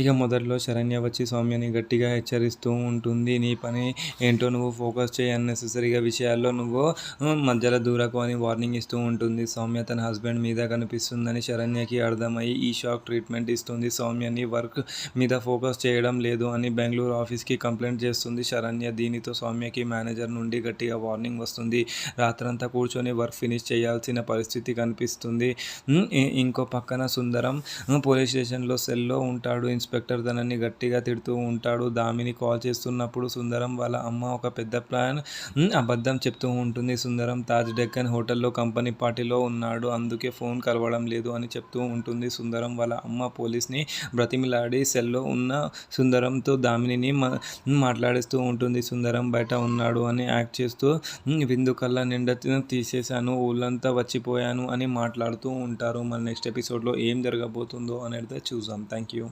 ఇక మొదట్లో శరణ్య వచ్చి సౌమ్యని గట్టిగా హెచ్చరిస్తూ ఉంటుంది. నీ పని ఏంటో నువ్వు ఫోకస్ చేయి, అన్నెసెసరీగా విషయాల్లో నువ్వు మధ్యలో దూరకు అని వార్నింగ్ ఇస్తూ ఉంటుంది. సౌమ్య తన హస్బెండ్ మీద కనిపిస్తుందని శరణ్యకి అర్థమయ్యి ఈ షాక్ ట్రీట్మెంట్ ఇస్తుంది. సౌమ్యని వర్క్ మీద ఫోకస్ చేయడం లేదు అని బెంగళూరు ఆఫీస్కి కంప్లైంట్ చేస్తుంది శరణ్య. దీనితో సౌమ్యకి మేనేజర్ నుండి గట్టిగా వార్నింగ్ వస్తుంది. రాత్రంతా కూర్చొని వర్క్ ఫినిష్ చేయాల్సిన పరిస్థితి కనిపిస్తుంది. ఇంకో పక్కన సుందరం పోలీస్ స్టేషన్లో సెల్లో ఉంటాడు. ఇన్స్పెక్టర్ తనని గట్టిగా తిడుతూ ఉంటాడు. దామిని కాల్ చేస్తున్నప్పుడు సుందరం వాళ్ళ అమ్మ ఒక పెద్ద ప్లాన్ అబద్ధం చెప్తూ ఉంటుంది. సుందరం తాజ్ డెక్కన్ హోటల్లో కంపెనీ పార్టీలో ఉన్నాడు, అందుకే ఫోన్ కలవడం లేదు అని చెప్తూ ఉంటుంది. సుందరం వాళ్ళ అమ్మ పోలీస్ని బ్రతిమిలాడి సెల్లో ఉన్న సుందరంతో దామినిని మాట్లాడిస్తూ ఉంటుంది. సుందరం బయట ఉన్నాడు అని యాక్ట్ చేస్తూ విందు కళ్ళ నిండా తీసేశాను, ఊళ్ళంతా వచ్చిపోయాను అని మాట్లాడుతూ ఉంటారు. మన నెక్స్ట్ ఎపిసోడ్లో ఏం జరగబోతుందో అనేది చూద్దాం. Thank you.